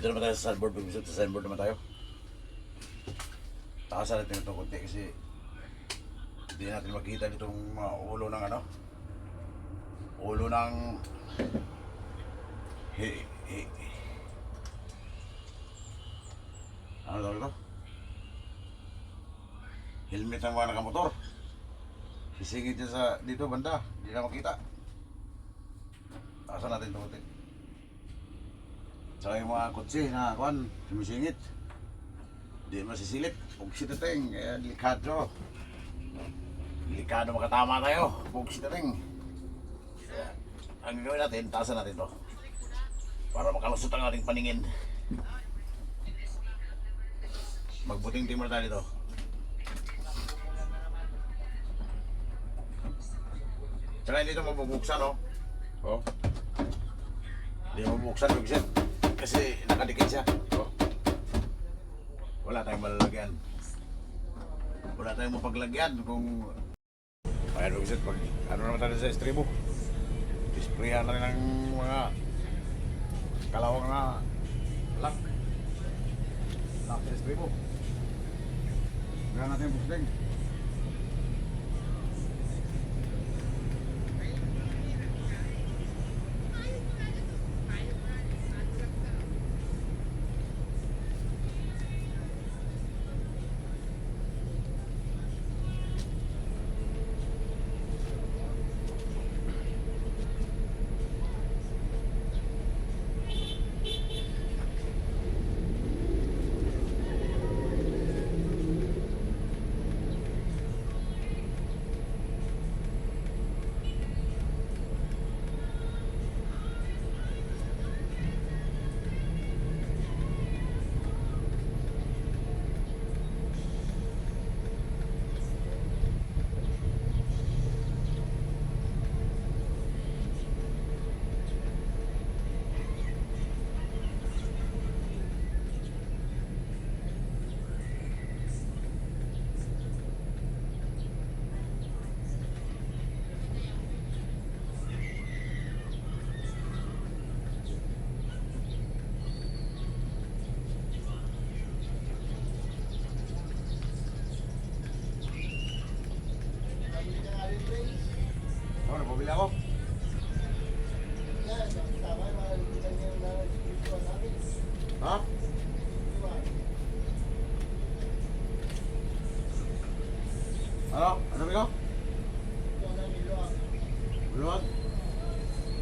Dito naman tayo sa signboard. Pag-visit sa signboard naman tayo. Takasan natin itong konti kasi hindi natin makita ditong mga ulo ng ano. Ulo ng ano tawag ito? Helmet ng mga nakamotor. Sisingit dyan sa dito banda. Hindi na makita. Takasan natin itong konti. Saka yung mga kutsi na kuhan, sumisingit. Hindi masisilip. Pugsi dating, kaya delikado. Delikado makatama tayo. Pugsi dating. Ang gagawin natin, taasan natin to para makalusot ang ating paningin. Magbuting timur tayo dito. Tsaka hindi ito mabubuksan, no? Oh. Hindi mabubuksan, bigsit. Kasi nakadikit siya. Oh. Wala tayong malalagyan. Wala tayong mapaglagyan kung... Ayan, bigsit. Ano naman tayo sa estribo. Isprayan na rin ng mga kalawang na lock. Lock sa estribo. Gano'n natin yung busling. Oh, napabili ako. Ha? Ano? Ano ba yun? Luwag?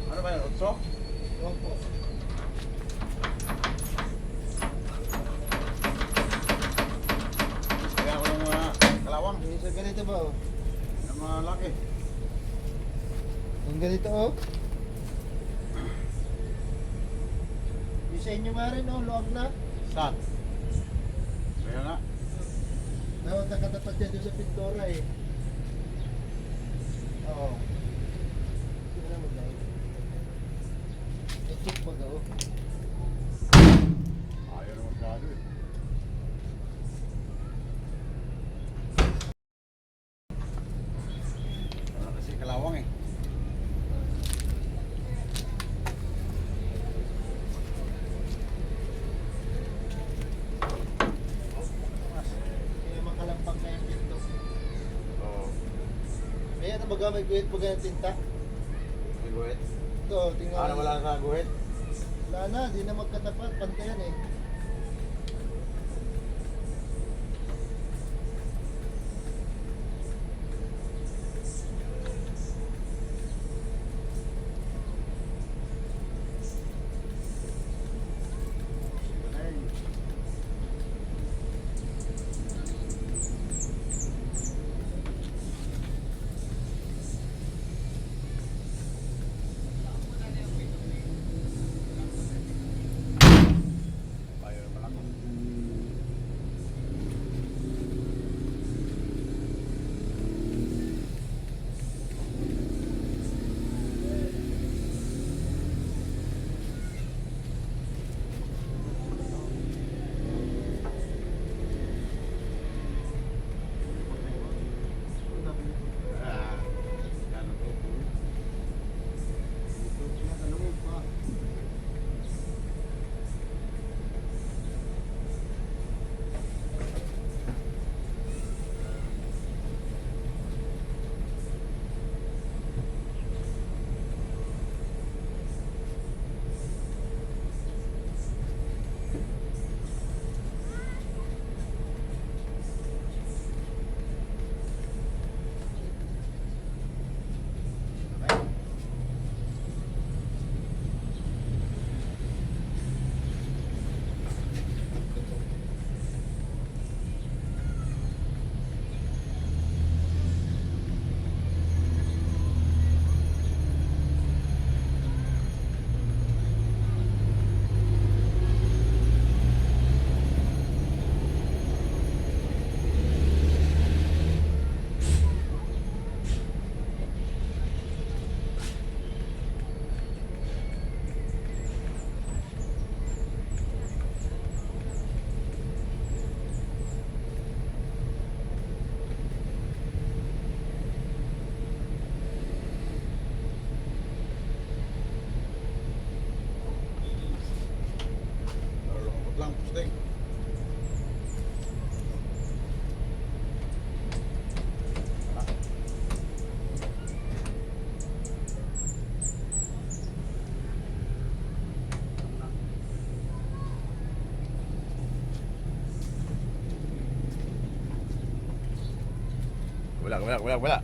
Ano ba yun? Otso? Opo. Kaya ako ng mga kalawang. Sa ganito ba oh? Ng mga laki. Yung ganito oh? Yung sa inyo nga rin oh, loob na. Saan? Kaya nga. Dapat nakatapat yan doon sa pintura eh. Oo. Hindi na mag-live. I-check mo daw. Ayaw naman gado eh. Ano kasi kalawang eh. Kaya makalampag na yung pinto. Oo. Ayan na baga may guhit baga ng tinta. May guhit? Ito, tingnan. Ano wala sa guhit? Wala na, di na magkatapat. Pantayan eh. Wala. Wala.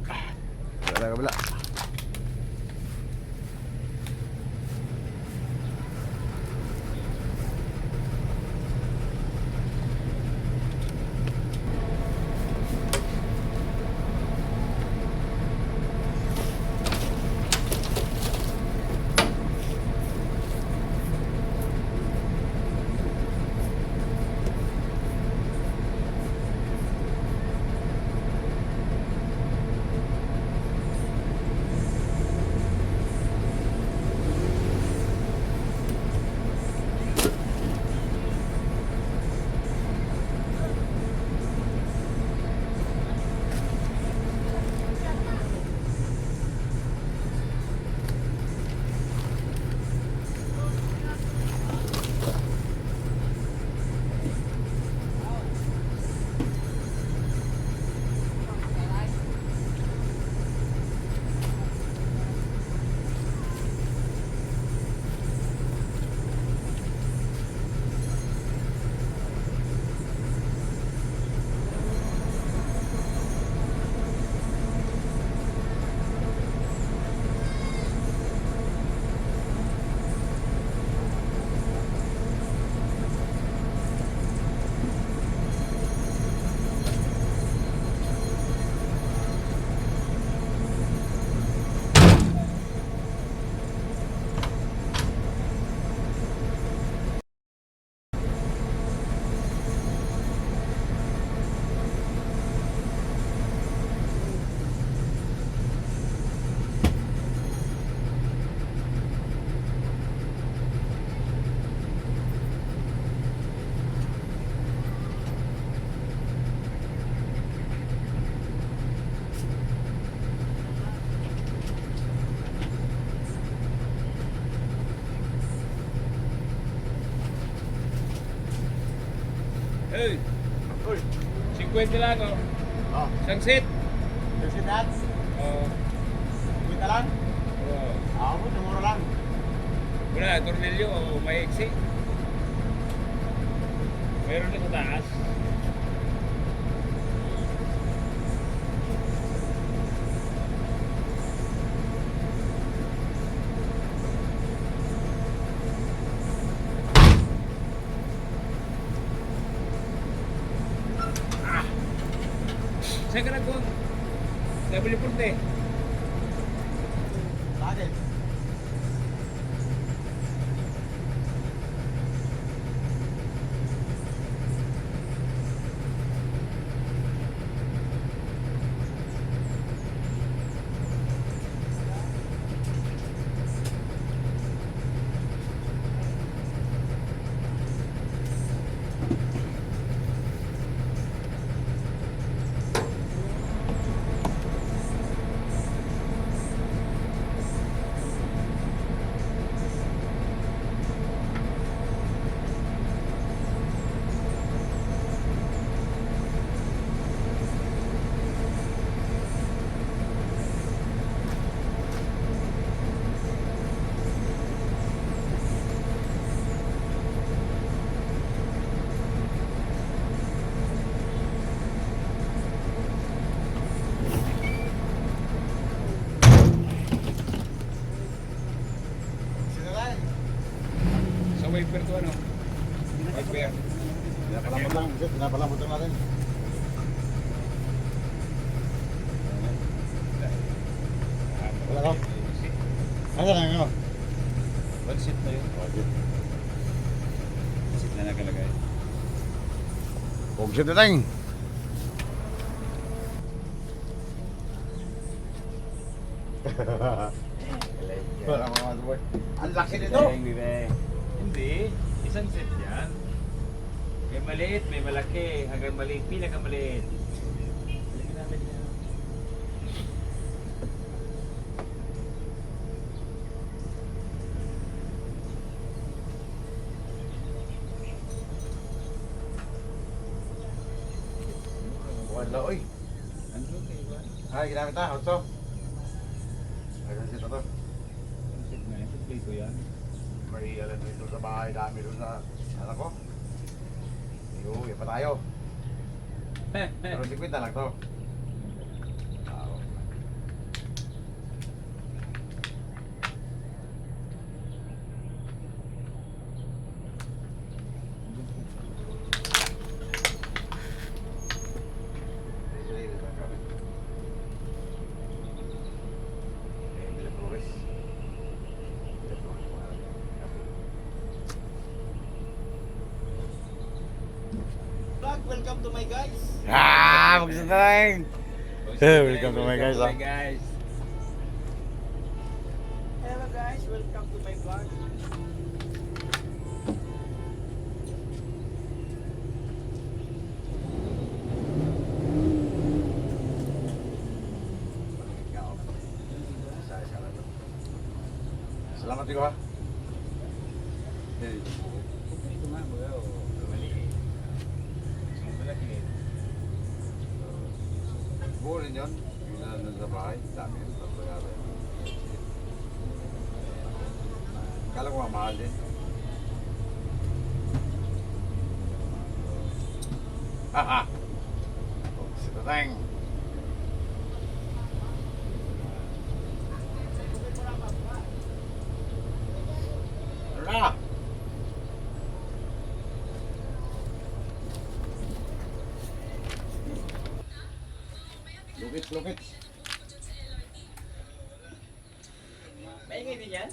Hey, Uy. 50 lang oh. Oh. Isang set. Kasi nuts. Oh. Kita lang. Oh. Ako, mura lang. Wala, tornilyo o may eksi. Meron na sa taas. Saan ka nagkuhan? Nabili punte. Bakit? Sa wiper to ano? Wiper. Pinapalambot lang. Pinapalambot lang natin. Wala ko. Ano lang ano? One seat na yun. Okay. Seat na nakalagay. Bugsit na tayong. Wala ko mga boy. Ang laki nito. Hindi. Isang set yan. May maliit, may malaki. Hanggang maliit, pinakamaliit. Halika natin yan. Wala, oy. Ano kayo ba? Ay, ginamit na. Otso. Ay, kasi ito to. Ang set na yan. Play ko yan. May alam dito sa bahay. Dami doon sa anak ko. Iyo, pa tayo. Pero 50 lang to. welcome to my guys. Magsasayang! Welcome to my guys, Welcome to ah. my guys. Hello guys, welcome to my vlog. Salamat ikaw ha. Ito nga, mga maliit. Maliit. Buunin yun. Yung sa bahay. Dami yun. Pagbayaran. Kala ko nga mahal din. Haha! Si Tateng! Ano na? Lukit, lukit. Maingay din yan?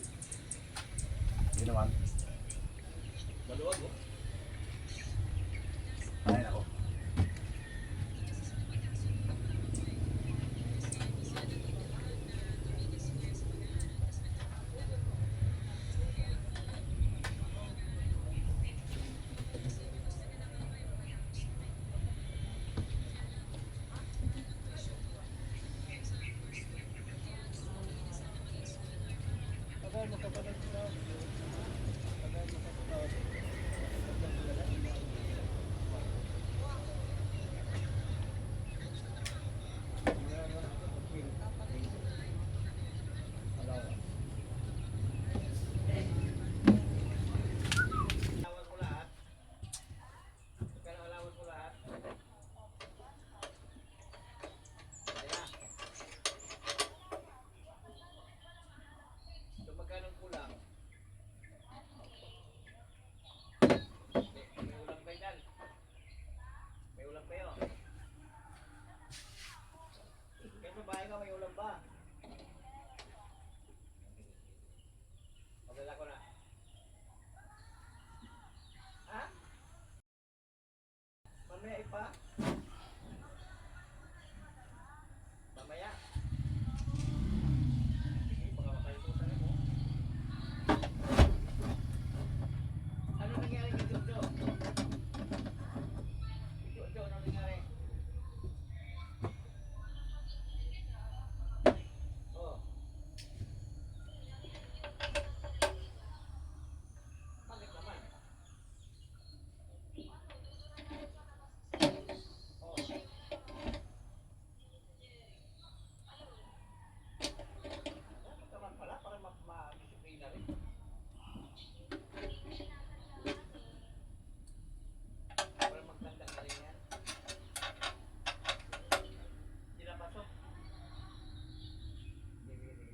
Hindi naman. Maluwag mo. Ay, ako. Alawan ko lahat. Magkano alawan ko lahat? Kaya. So magkano kulang? May ulam kayo dyan? May ulam kayo? Kayo sa bahay ka, may ulam ba? Padala ko na. Ha? Mamaya ipa? Mamaya? Sige, baka makalimutan mo. Ano nangyari kay Jojo? Jojo, ano nangyari? Oh. Bakit naman? Oh. Dapat naman pala para ma-disiplina rin. Para magtanda na rin yan. Hindi na pasok. Sige, sige.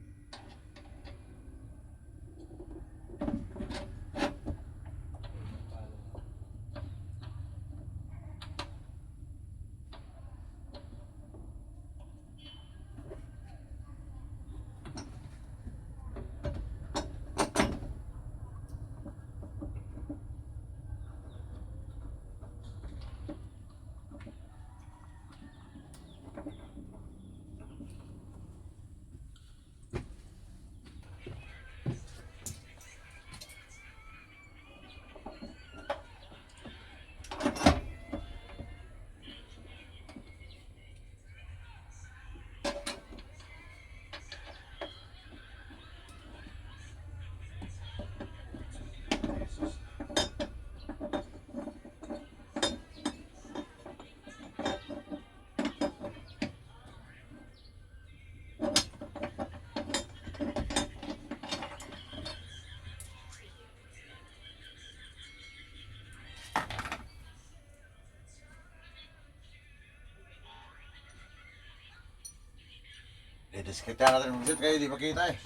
Didiskita natin mag-sit kayo, di makita eh.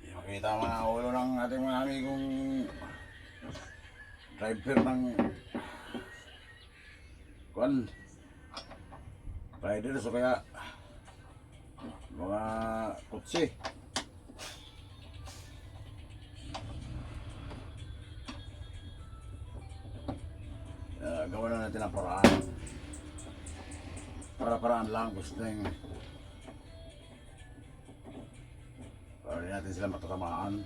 Di makita ang mga ulo ng ating mga amigong driver ng kuan rider so kaya mga kutsi. gawa na natin ang paraan. Para-paraan lang, gusto na yung... Para rin natin sila matatamaan.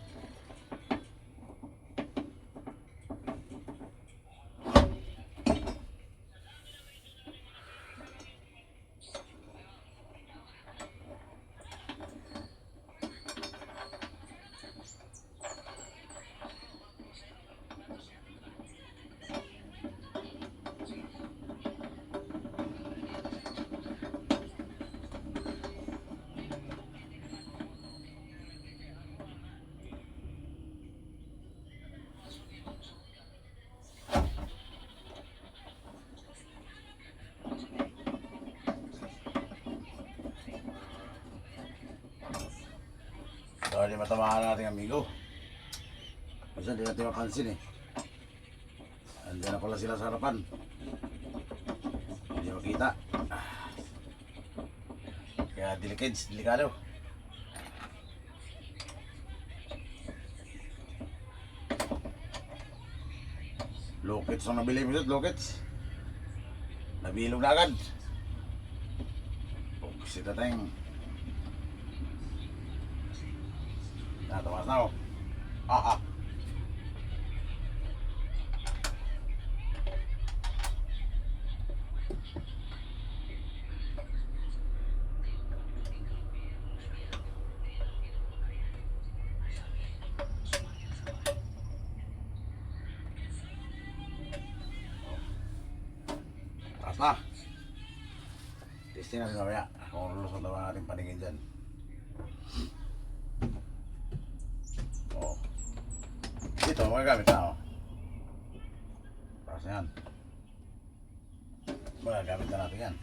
So, hindi matamaan natin amigo. Kasi hindi natin mapansin eh. Andiyan na pala sila sa harapan. Hindi makita. Kaya delikado. Lokets ang nabili mo dito, lokets. Nabilog na agad. Sita tayong natawas na ako. Aha. Taas na. Testing natin mamaya kung lulusot na ba natin paningin dyan. Dito, magagamit na ako. Tapos yan. Magagamit na natin yan.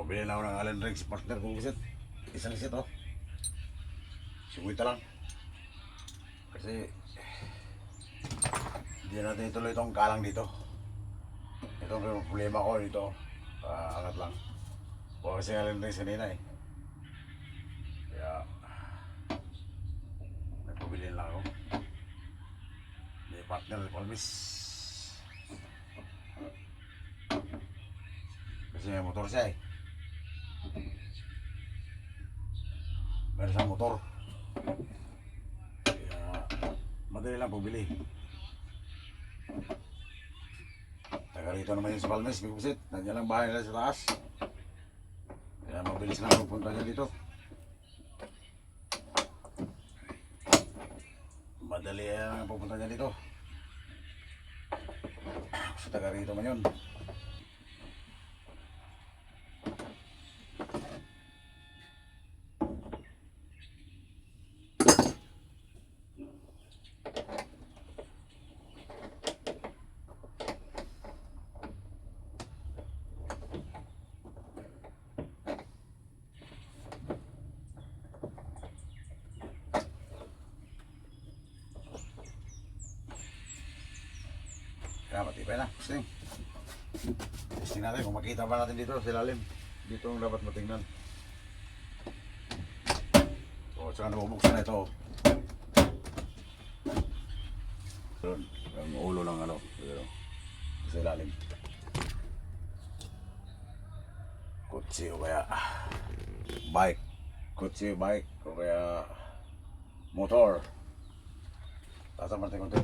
Pabili na ako ng Allen Riggs partner ko visit. Isang set oh. 50 lang. Kasi hindi natin ituloy itong kalang dito. Ito ang problema ko dito. Angat lang. Huwag kasi Allen Riggs kanina eh. Kaya nagpabili lang ako. Hindi partner always. Kasi may motor siya eh. Meron siyang motor. Kaya madali lang pabili. Taga rito naman yung sa Palmes, may kusit. Nandiyan lang bahay nila sa taas. Kaya mabilis lang pupunta niya dito. Madali lang pupunta niya dito. Sa taga rito man yun. Kaya matibay na, testing. Testing natin kung makita ba natin dito sa ilalim. Dito ang dapat matingnan. O, saka nabubuksan na ito. Doon, ang ulo ng ano, dito, sa ilalim. Kotse o kaya bike. Kotse, bike o kaya motor. Tasan natin konti.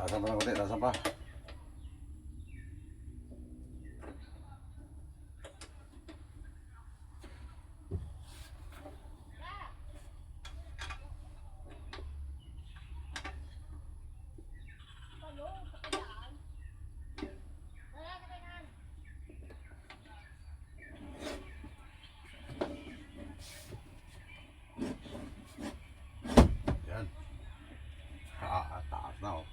Tasan pa ng konti, tasan pa. Yan. Taas na oh.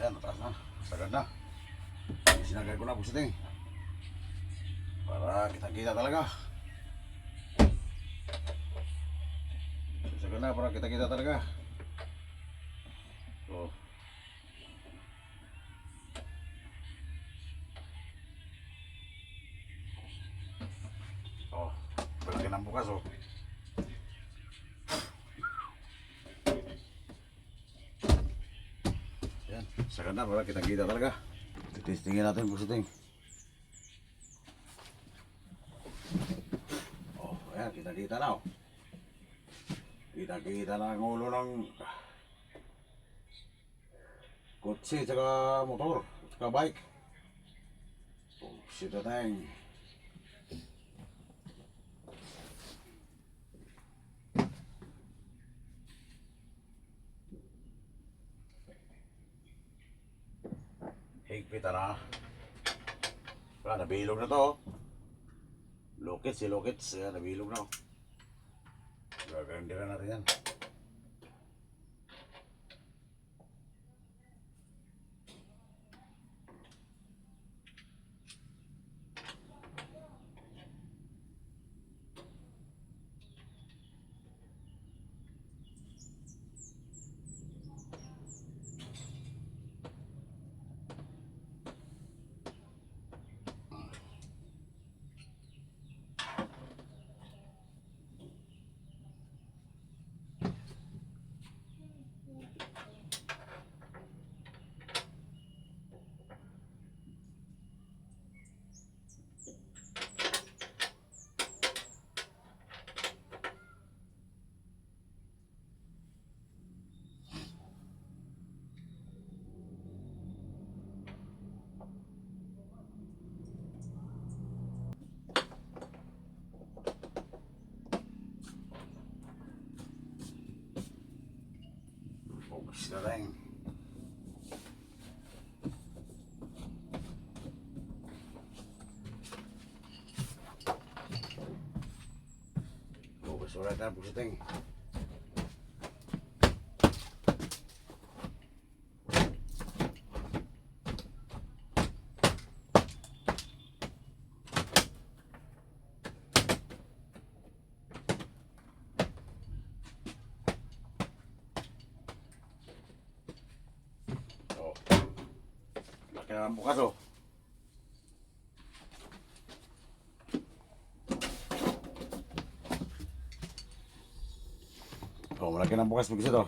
Yan, mataas na. Sagad na. Sinagay ko na busiting. Para kita-kita talaga. Sagad na para kita-kita talaga. So. Oh, palagi ng bukas oh. Yan, sagad na para kita-kita talaga. Titistingin natin busiting. Oh, ayan, kita-kita na oh. Kita-kita na ang ulo ng kotse, tsaka motor, tsaka bike. Oh, shit na tayong. Higpit na. Wala, nabilog na to. Lokits, si Lokits, nabilog na. Gagawin natin yan. na rin. Bukas ulit na pusiting. Oh. Laki na ng bukas oh. Oh, malaki ng bukas mag-isa to.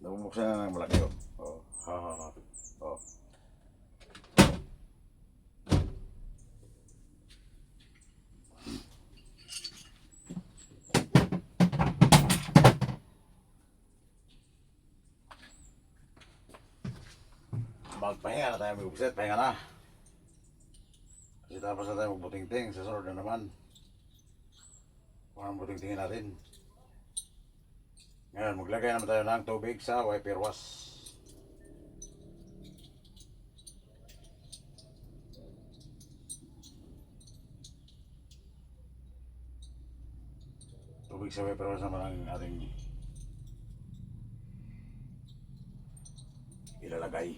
Nabubuksan na ng malaki oh. Oh, ha ha ha. Oh. Magpahinga na tayo mag-upset, pahinga na. Kasi tapos na tayo magbuting-ting, sa sunod na naman. Kung anong buting-tingin natin. Ngayon, maglagay naman tayo ng tubig sa wiper wash. Tubig sa wiper wash naman ang ating ilalagay.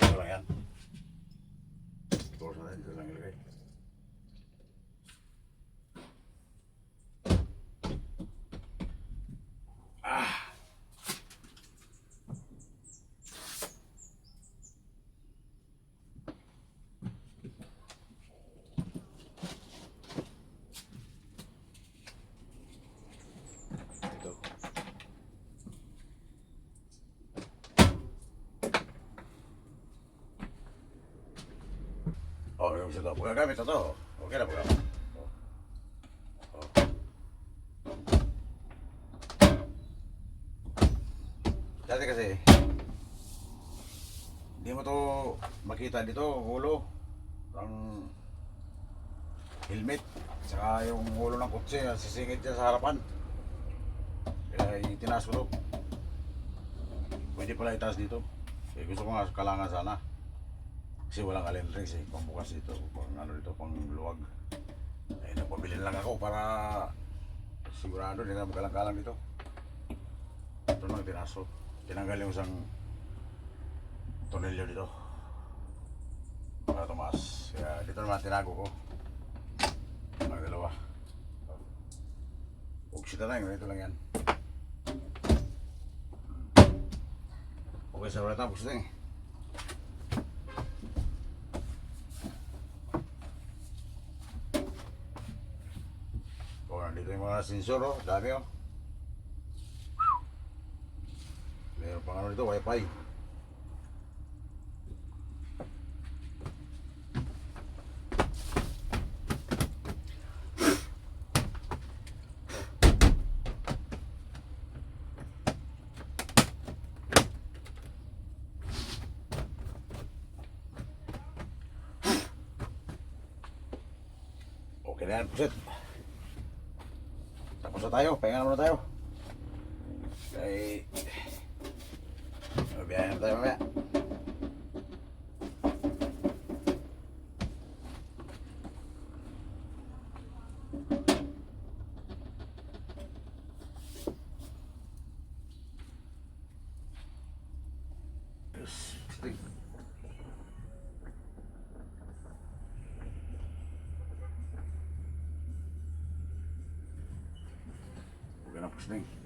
Ito lang yan. Close na rin, ito lang ilagay. Ito. Oh, yung isa to. Magagamit na to. Okay na magagamit. Oh. Oh. Dati kasi, hindi mo to makita dito, ulo. Ang helmet. Saka yung ulo ng kutsi, sisingit dyan sa harapan. Kaya itinaas ko to. Pwede pala itaas dito. Eh, gusto ko nga kalangan sana. Kasi walang allen rings eh, pambukas dito, pang ano dito, pang luwag. Eh, nagpabili lang ako para sigurado hindi na magalang-galang dito. Ito lang tinaso. Tinanggal yung isang tonelyo dito. Para tumaas. Kaya dito naman tinago ko. Mga dalawa. Ugsita na yun, ito lang yan. Okay, sa wala tapos na eh. Dito yung mga sensor oh, dami oh. Meron pang ano dito, wifi. Okay na yan, puset. Tapos na tayo, pahinga muna tayo. Kaya mabiyahin na tayo mamaya. Stick. Huwag na pusling.